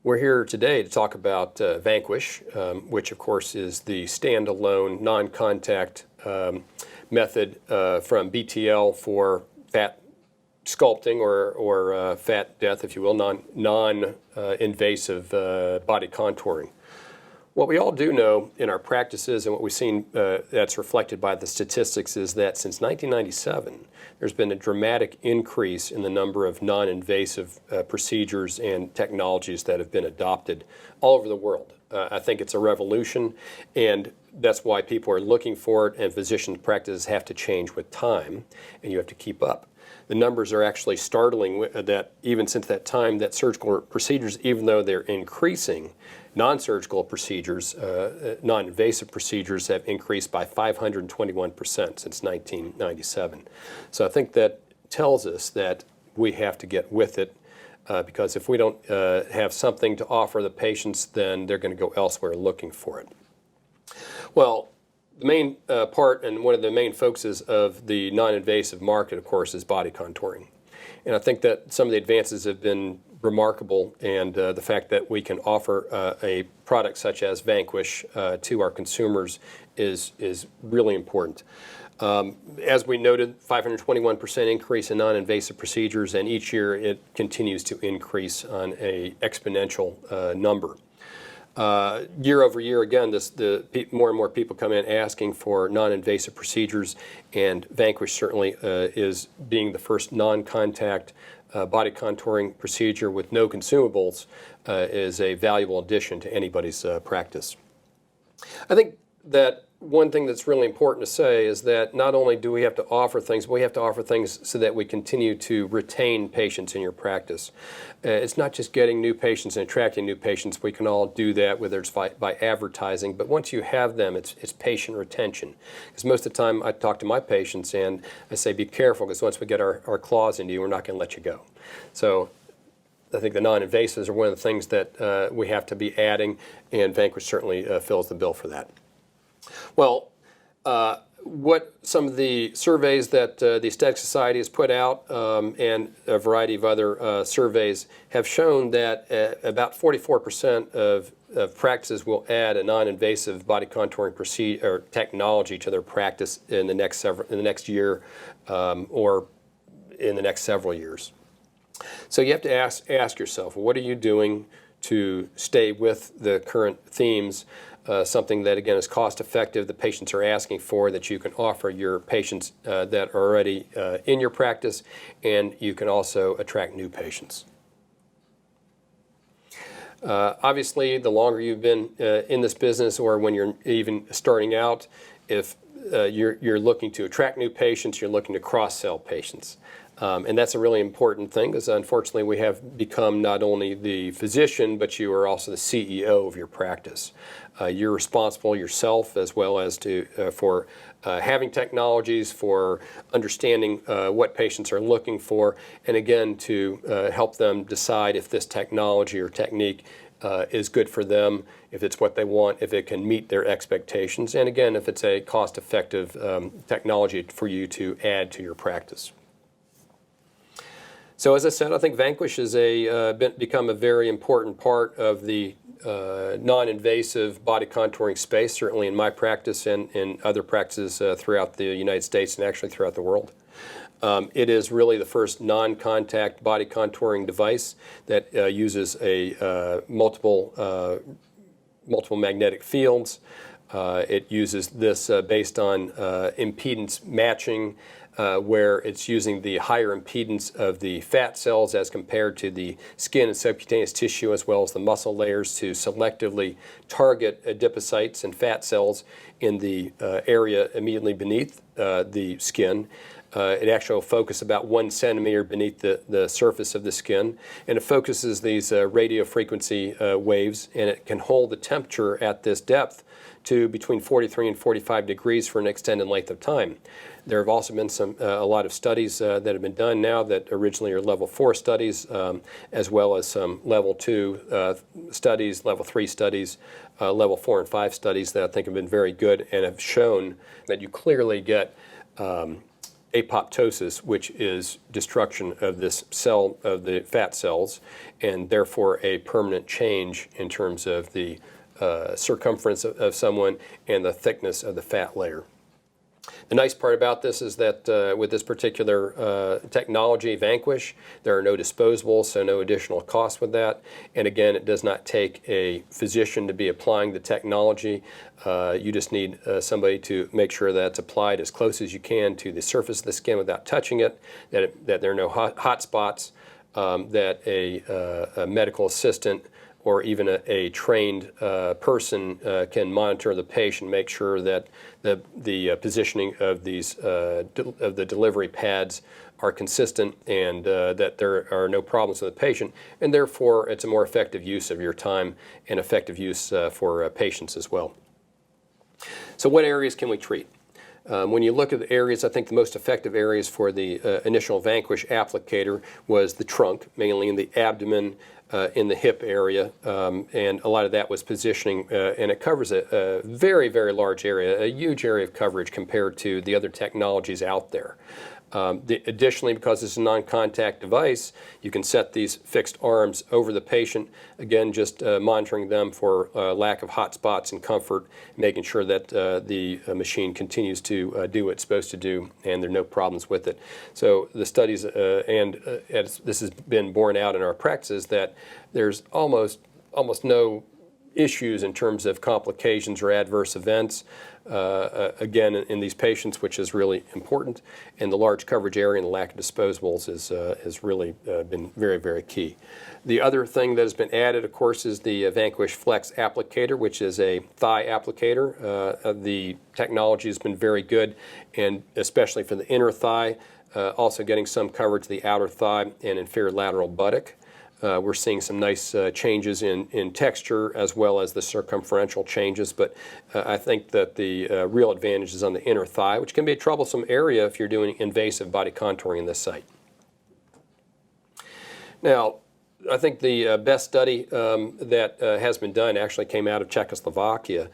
We're here today to talk about Vanquish, which of course is the standalone non-contact method from BTL for fat sculpting or fat death, if you will, non-invasive body contouring. What we all do know in our practices and what we've seen that's reflected by the statistics is that since 1997, there's been a dramatic increase in the number of non-invasive procedures and technologies that have been adopted all over the world. I think it's a revolution, and that's why people are looking for it, and physician practices have to change with time, and you have to keep up. The numbers are actually startling that even since that time that surgical procedures, even though they're increasing, non-surgical procedures, non-invasive procedures have increased by 521% since 1997. So I think that tells us that we have to get with it because if we don't have something to offer the patients, then they're going to go elsewhere looking for it. Well, the main part and one of the main focuses of the non-invasive market, of course, is body contouring. And I think that some of the advances have been remarkable, and the fact that we can offer a product such as Vanquish to our consumers is really important. As we noted, 521% increase in non-invasive procedures, and each year it continues to increase on an exponential number. Year over year, again, more and more people come in asking for non-invasive procedures, and Vanquish certainly is being the first non-contact body contouring procedure with no consumables is a valuable addition to anybody's practice. I think that one thing that's really important to say is that not only do we have to offer things, but we have to offer things so that we continue to retain patients in your practice. It's not just getting new patients and attracting new patients. We can all do that, whether it's by advertising, but once you have them, it's patient retention. Because most of the time I talk to my patients and I say, be careful, because once we get our claws into you, we're not going to let you go. So I think the non-invasives are one of the things that we have to be adding, and Vanquish certainly fills the bill for that. Well, what some of the surveys that the Aesthetic Society has put out and a variety of other surveys have shown that about 44% of practices will add a non-invasive body contouring procedure or technology to their practice in the next year or in the next several years. So you have to ask yourself, what are you doing to stay with the current themes? Something that, again, is cost-effective, the patients are asking for, that you can offer your patients that are already in your practice, and you can also attract new patients. Obviously, the longer you've been in this business, or when you're even starting out, if you're looking to attract new patients, you're looking to cross-sell patients. And that's a really important thing, because unfortunately we have become not only the physician, but you are also the CEO of your practice. You're responsible yourself as well as for having technologies, for understanding what patients are looking for, and again to help them decide if this technology or technique is good for them, if it's what they want, if it can meet their expectations, and again if it's a cost-effective technology for you to add to your practice. So as I said, I think Vanquish has become a very important part of the non-invasive body contouring space, certainly in my practice and in other practices throughout the United States and actually throughout the world. It is really the first non-contact body contouring device that uses multiple magnetic fields. It uses this based on impedance matching, where it's using the higher impedance of the fat cells as compared to the skin and subcutaneous tissue, as well as the muscle layers, to selectively target adipocytes and fat cells in the area immediately beneath the skin. It actually will focus about 1 centimeter beneath the surface of the skin, and it focuses these radio frequency waves, and it can hold the temperature at this depth to between 43 and 45 degrees for an extended length of time. There have also been a lot of studies that have been done now that originally are level 4 studies, as well as some level 2 studies, level 3 studies, level 4 and 5 studies that I think have been very good and have shown that you clearly get apoptosis, which is destruction of this cell, of the fat cells, and therefore a permanent change in terms of the circumference of someone and the thickness of the fat layer. The nice part about this is that with this particular technology, Vanquish, there are no disposables, so no additional cost with that. And again, it does not take a physician to be applying the technology. You just need somebody to make sure that it's applied as close as you can to the surface of the skin without touching it, that there are no hot spots, that a medical assistant or even a trained person can monitor the patient, make sure that the positioning of these of the delivery pads are consistent, and that there are no problems with the patient, and therefore it's a more effective use of your time and effective use for patients as well. So what areas can we treat? When you look at the areas, I think the most effective areas for the initial Vanquish applicator was the trunk, mainly in the abdomen, in the hip area, and a lot of that was positioning, and it covers a very, very large area, a huge area of coverage compared to the other technologies out there. Additionally, because it's a non-contact device, you can set these fixed arms over the patient, again just monitoring them for lack of hot spots and comfort, making sure that the machine continues to do what it's supposed to do and there are no problems with it. So the studies, and this has been borne out in our practices, that there's almost no issues in terms of complications or adverse events, again, in these patients, which is really important. And the large coverage area and the lack of disposables has really been very, very key. The other thing that has been added, of course, is the Vanquish Flex applicator, which is a thigh applicator. The technology has been very good, and especially for the inner thigh, also getting some coverage of the outer thigh and inferior lateral buttock. We're seeing some nice changes in texture as well as the circumferential changes, but I think that the real advantage is on the inner thigh, which can be a troublesome area if you're doing invasive body contouring in this site. Now, I think the best study that has been done actually came out of Czechoslovakia,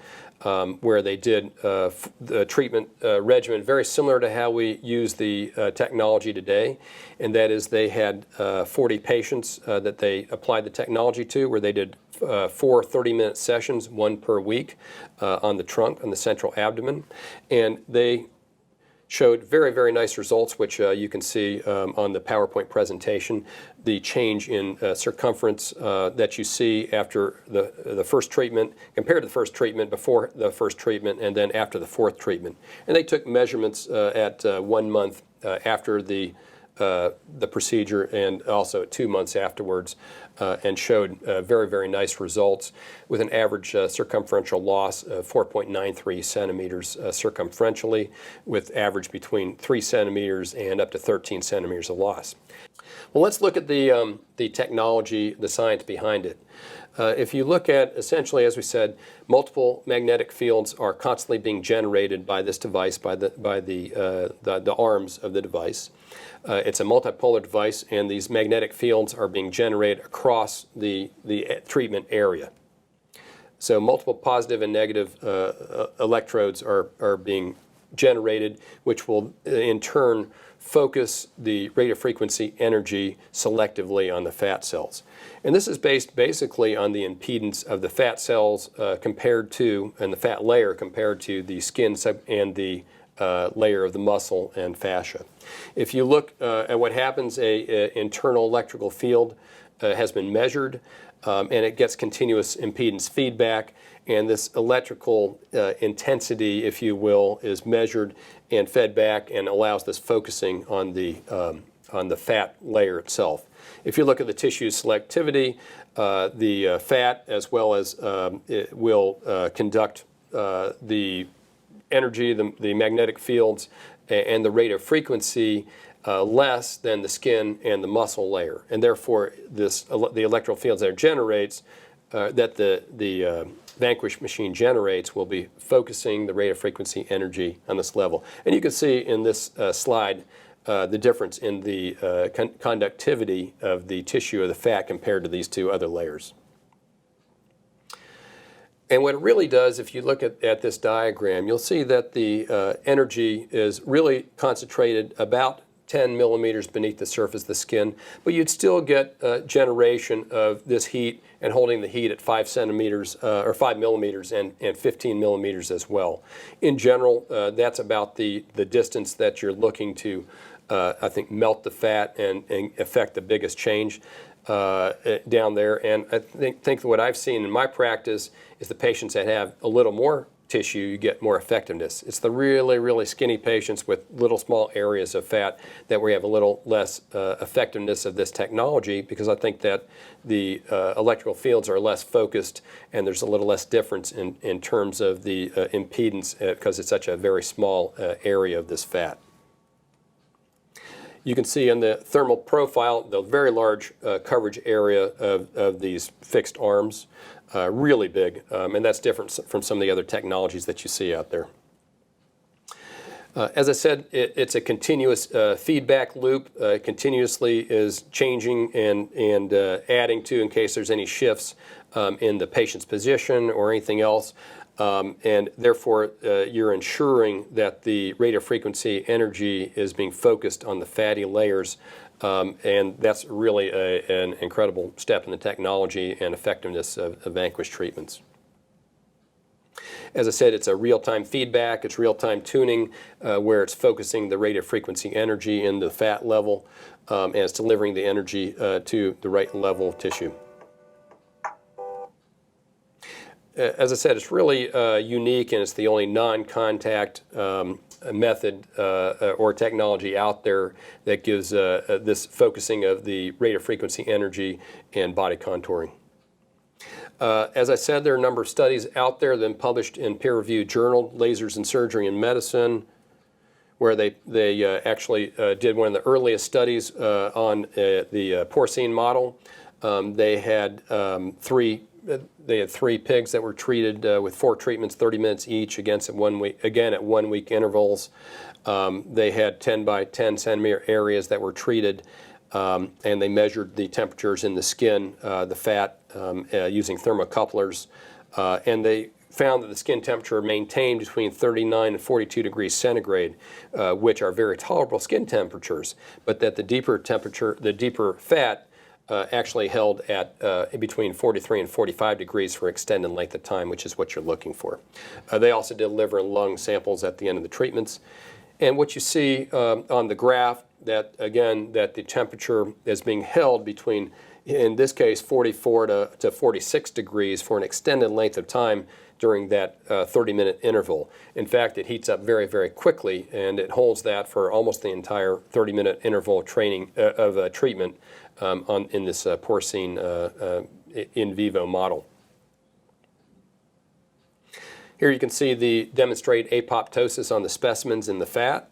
where they did the treatment regimen very similar to how we use the technology today, and that is they had 40 patients that they applied the technology to, where they did 4 30-minute sessions, 1 per week, on the trunk, on the central abdomen, and they showed very, very nice results, which you can see on the PowerPoint presentation. The change in circumference that you see after the first treatment, compared to the first treatment, before the first treatment, and then after the 4th treatment. And they took measurements at 1 month after the procedure, and also at 2 months afterwards, and showed very, very nice results with an average circumferential loss of 4.93 centimeters circumferentially, with average between 3 centimeters and up to 13 centimeters of loss. Well, let's look at the technology, the science behind it. If you look at, essentially, as we said, multiple magnetic fields are constantly being generated by this device, by the arms of the device. It's a multipolar device, and these magnetic fields are being generated across the treatment area. So multiple positive and negative electrodes are being generated, which will in turn focus the radiofrequency energy selectively on the fat cells. And this is based basically on the impedance of the fat cells compared to, and the fat layer compared to the skin and the layer of the muscle and fascia. If you look at what happens, an internal electrical field has been measured, and it gets continuous impedance feedback, and this electrical intensity, if you will, is measured and fed back and allows this focusing on the fat layer itself. If you look at the tissue selectivity, the fat, as well as it will conduct the energy, the magnetic fields, and the rate of frequency less than the skin and the muscle layer, and therefore the electrical fields that it generates, that the Vanquish machine generates, will be focusing the rate of frequency energy on this level. And you can see in this slide the difference in the conductivity of the tissue of the fat compared to these two other layers. And what it really does, if you look at this diagram, you'll see that the energy is really concentrated about 10 millimeters beneath the surface of the skin, but you'd still get generation of this heat and holding the heat at 5 centimeters or 5 millimeters and 15 millimeters as well. In general, that's about the distance that you're looking to, I think, melt the fat and affect the biggest change down there. And I think what I've seen in my practice is the patients that have a little more tissue, you get more effectiveness. It's the really, really skinny patients with little small areas of fat that we have a little less effectiveness of this technology, because I think that the electrical fields are less focused and there's a little less difference in terms of the impedance because it's such a very small area of this fat. You can see in the thermal profile the very large coverage area of these fixed arms, really big, and that's different from some of the other technologies that you see out there. As I said, it's a continuous feedback loop, continuously is changing and adding to in case there's any shifts in the patient's position or anything else. And therefore, you're ensuring that the radiofrequency energy is being focused on the fatty layers, and that's really an incredible step in the technology and effectiveness of Vanquish treatments. As I said, it's a real-time feedback, it's real-time tuning, where it's focusing the radiofrequency energy in the fat level, and it's delivering the energy to the right level of tissue. As I said, it's really unique, and it's the only non-contact method or technology out there that gives this focusing of the radiofrequency energy and body contouring. As I said, there are a number of studies out there that have been published in peer-reviewed journal, Lasers in Surgery and Medicine, where they actually did one of the earliest studies on the porcine model. They had three pigs that were treated with 4 treatments, 30 minutes each, again at 1 week intervals. They had 10 by 10 centimeter areas that were treated, and they measured the temperatures in the skin, the fat, using thermocouplers, and they found that the skin temperature maintained between 39 and 42 degrees centigrade, which are very tolerable skin temperatures, but that the deeper temperature, the deeper fat, actually held at between 43 and 45 degrees for extended length of time, which is what you're looking for. They also did liver and lung samples at the end of the treatments. And what you see on the graph, that again, that the temperature is being held between, in this case, 44 to 46 degrees for an extended length of time during that 30-minute interval. In fact, it heats up very, very quickly, and it holds that for almost the entire 30-minute interval of treatment in this porcine in vivo model. Here you can see the demonstrate apoptosis on the specimens in the fat.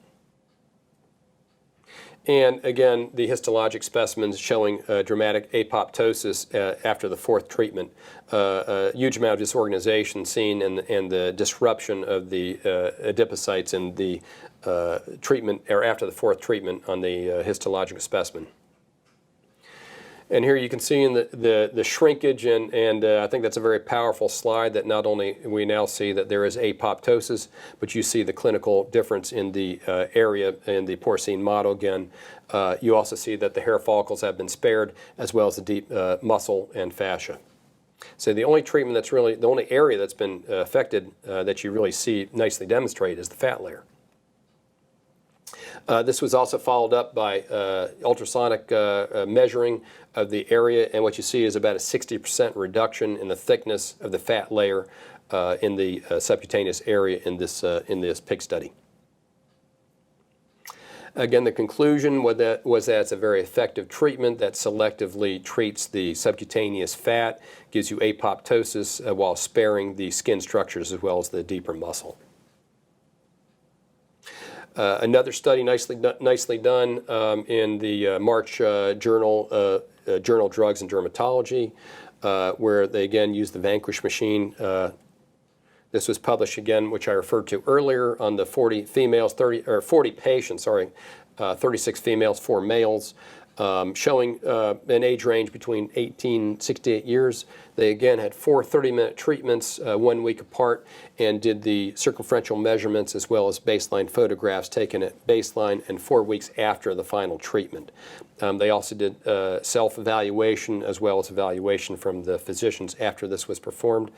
And again, the histologic specimens showing dramatic apoptosis after the 4th treatment. A huge amount of disorganization seen and the disruption of the adipocytes in the treatment, or after the 4th treatment on the histologic specimen. And here you can see in the shrinkage, and I think that's a very powerful slide, that not only we now see that there is apoptosis, but you see the clinical difference in the area in the porcine model again. You also see that the hair follicles have been spared, as well as the deep muscle and fascia. So the only treatment that's really, the only area that's been affected that you really see nicely demonstrated is the fat layer. This was also followed up by ultrasonic measuring of the area, and what you see is about a 60% reduction in the thickness of the fat layer in the subcutaneous area in this pig study. Again, the conclusion was that it's a very effective treatment that selectively treats the subcutaneous fat, gives you apoptosis while sparing the skin structures as well as the deeper muscle. Another study nicely done in the March journal Drugs and Dermatology, where they again used the Vanquish machine. This was published again, which I referred to earlier, on the 40 females, 40 patients, 36 females, 4 males. showing an age range between 18 and 68 years. They again had 4 30-minute treatments 1 week apart and did the circumferential measurements as well as baseline photographs taken at baseline and 4 weeks after the final treatment. They also did self-evaluation as well as evaluation from the physicians after this was performed.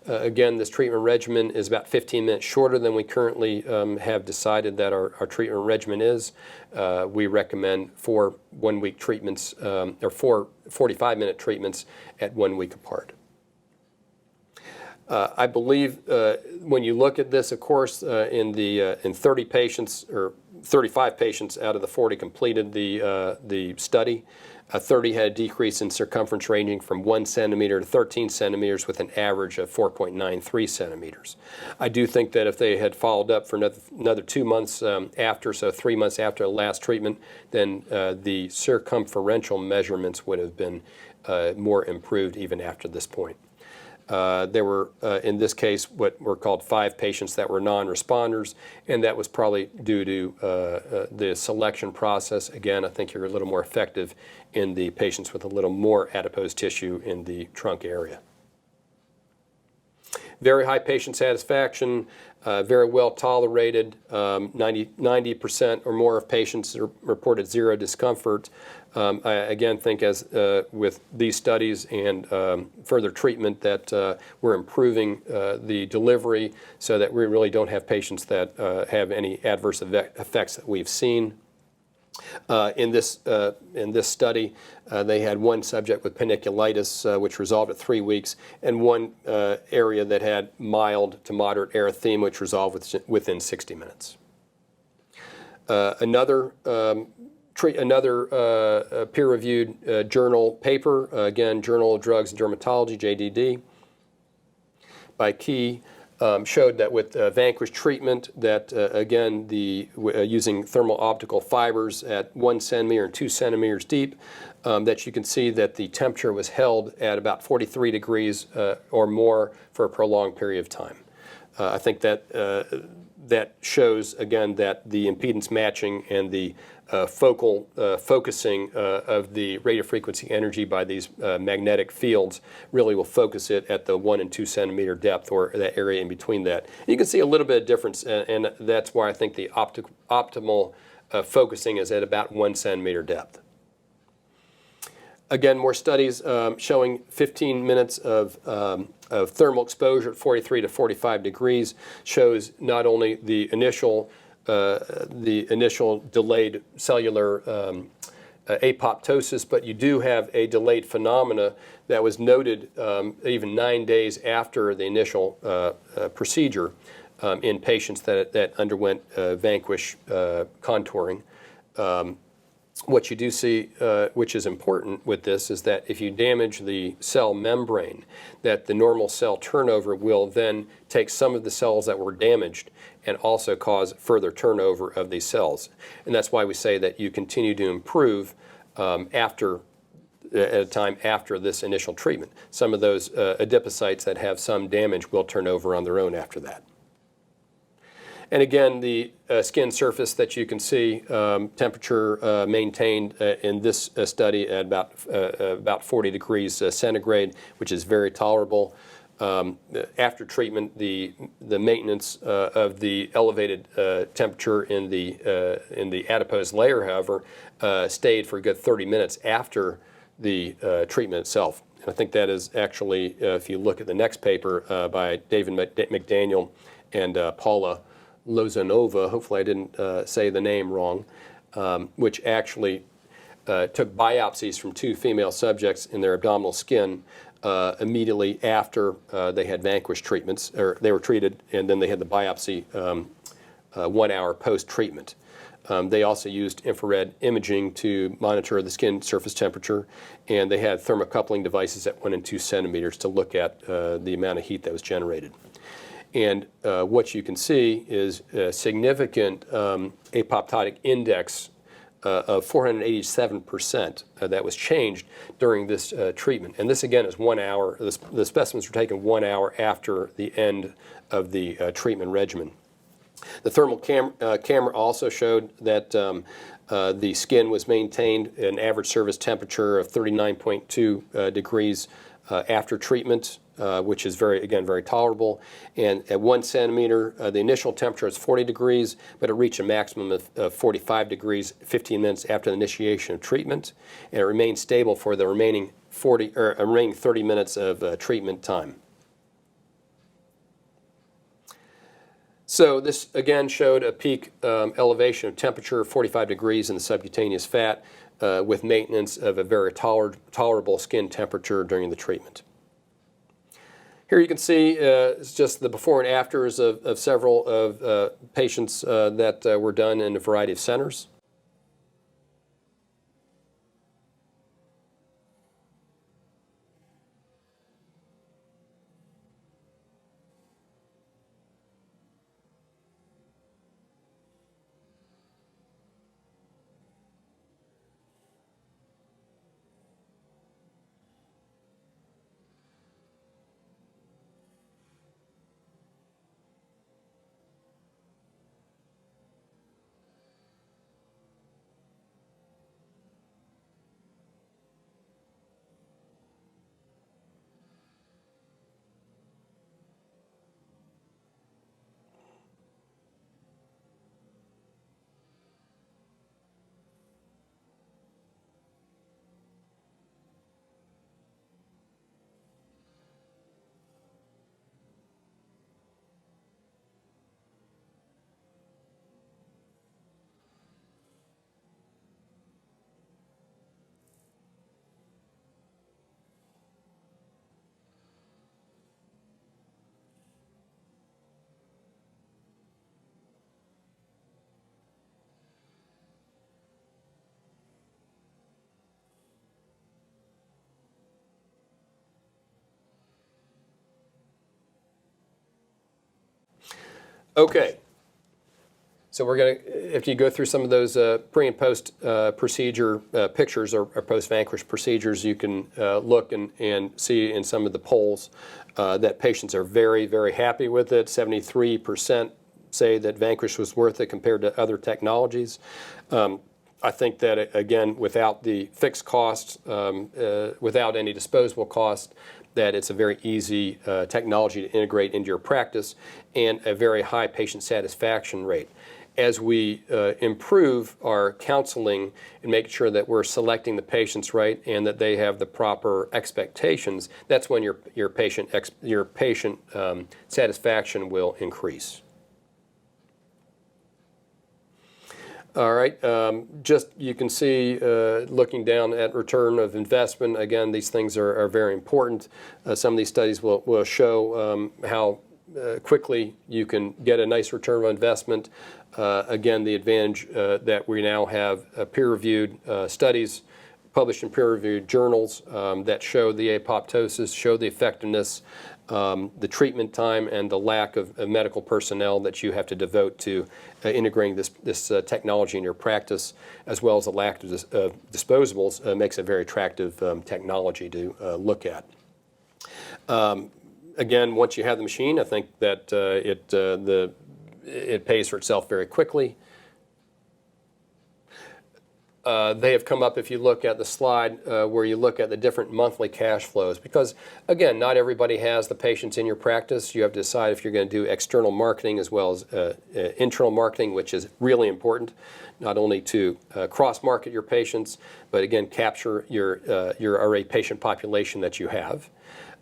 Again, this treatment regimen is about 15 minutes shorter than we currently have decided that our treatment regimen is. We recommend 4 1-week treatments or 4 45-minute treatments at 1 week apart. I believe when you look at this, of course, in 30 patients or 35 patients out of the 40 completed the study. 30 had a decrease in circumference ranging from 1 centimeter to 13 centimeters with an average of 4.93 centimeters. I do think that if they had followed up for another 2 months after, so 3 months after the last treatment, then the circumferential measurements would have been more improved even after this point. There were, in this case, what were called 5 patients that were non-responders, and that was probably due to the selection process. Again, I think you're a little more effective in the patients with a little more adipose tissue in the trunk area. Very high patient satisfaction, very well tolerated. 90% or more of patients reported 0 discomfort. I again think as with these studies and further treatment that we're improving the delivery so that we really don't have patients that have any adverse effects that we've seen. In this study, they had 1 subject with paniculitis, which resolved at 3 weeks, and 1 area that had mild to moderate erythema, which resolved within 60 minutes. Another peer-reviewed journal paper, again, Journal of Drugs and Dermatology, JDD, by Key, showed that with Vanquish treatment that, again, using thermal optical fibers at 1 centimeter and 2 centimeters deep, that you can see that the temperature was held at about 43 degrees or more for a prolonged period of time. I think that that shows, again, that the impedance matching and the focusing of the radiofrequency energy by these magnetic fields really will focus it at the 1 and 2 centimeter depth or that area in between that. You can see a little bit of difference, and that's why I think the optimal focusing is at about 1 centimeter depth. Again, more studies showing 15 minutes of thermal exposure at 43 to 45 degrees shows not only the initial delayed cellular apoptosis, but you do have a delayed phenomena that was noted even 9 days after the initial procedure in patients that underwent Vanquish contouring. What you do see, which is important with this, is that if you damage the cell membrane, that the normal cell turnover will then take some of the cells that were damaged and also cause further turnover of these cells. And that's why we say that you continue to improve at a time after this initial treatment. Some of those adipocytes that have some damage will turn over on their own after that. And again, the skin surface that you can see, temperature maintained in this study at about 40 degrees centigrade, which is very tolerable. After treatment, the maintenance of the elevated temperature in the adipose layer, however, stayed for a good 30 minutes after the treatment itself. And I think that is actually, if you look at the next paper by David McDaniel and Paula Lozanova, hopefully I didn't say the name wrong, which actually took biopsies from 2 female subjects in their abdominal skin immediately after they had Vanquish treatments, or they were treated, and then they had the biopsy 1 hour post-treatment. They also used infrared imaging to monitor the skin surface temperature, and they had thermocoupling devices at 1 and 2 centimeters to look at the amount of heat that was generated. And what you can see is a significant apoptotic index of 487% that was changed during this treatment. And this, again, is 1 hour. The specimens were taken 1 hour after the end of the treatment regimen. The thermal camera also showed that the skin was maintained an average surface temperature of 39.2 degrees after treatment, which is very tolerable. And at 1 centimeter, the initial temperature is 40 degrees, but it reached a maximum of 45 degrees 15 minutes after the initiation of treatment, and it remained stable for the remaining 30 minutes of treatment time. So this again showed a peak elevation of temperature of 45 degrees in the subcutaneous fat with maintenance of a very tolerable skin temperature during the treatment. Here you can see it's just the before and afters of several of patients that were done in a variety of centers. Okay, so we're going to, after you go through some of those pre and post procedure pictures or post-Vanquish procedures, you can look and see in some of the polls that patients are very happy with it. 73% say that Vanquish was worth it compared to other technologies. I think that, again, without the fixed costs, without any disposable costs, that it's a very easy technology to integrate into your practice and a very high patient satisfaction rate. As we improve our counseling and make sure that we're selecting the patients right and that they have the proper expectations, that's when your patient satisfaction will increase. All right, just you can see looking down at return of investment, again, these things are very important. Some of these studies will show how quickly you can get a nice return on investment. Again, the advantage that we now have peer-reviewed studies published in peer-reviewed journals that show the apoptosis, show the effectiveness, the treatment time, and the lack of medical personnel that you have to devote to integrating this technology in your practice, as well as the lack of disposables, makes it very attractive technology to look at. Again, once you have the machine, I think that it pays for itself very quickly. They have come up, if you look at the slide where you look at the different monthly cash flows, because again, not everybody has the patients in your practice. You have to decide if you're going to do external marketing as well as internal marketing, which is really important, not only to cross-market your patients, but again, capture your already patient population that you have.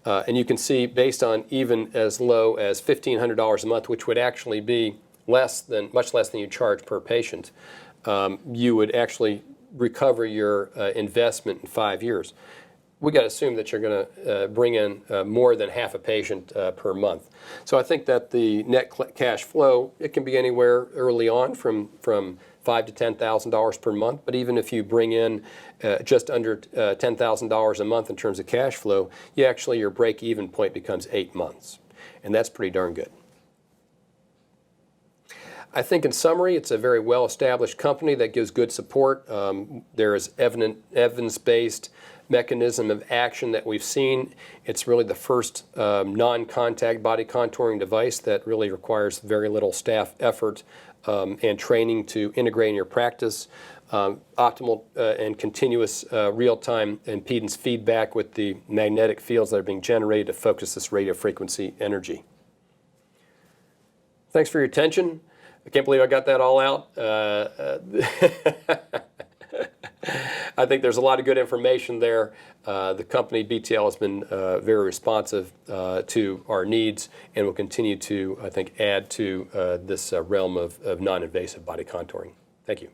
And you can see, based on even as low as $1,500 a month, which would actually be much less than you charge per patient, you would actually recover your investment in 5 years. We got to assume that you're going to bring in more than half a patient per month. So I think that the net cash flow, it can be anywhere early on from $5,000 to $10,000 per month. But even if you bring in just under $10,000 a month in terms of cash flow, your break-even point becomes 8 months, and that's pretty darn good. I think in summary, it's a very well-established company that gives good support. There is evidence-based, mechanism of action that we've seen. It's really the first non-contact body contouring device that really requires very little staff effort and training to integrate in your practice. Optimal and continuous real-time impedance feedback with the magnetic fields that are being generated to focus this radio frequency energy. Thanks for your attention. I can't believe I got that all out. I think there's a lot of good information there. The company BTL has been very responsive to our needs and will continue to, I think, add to this realm of non-invasive body contouring. Thank you.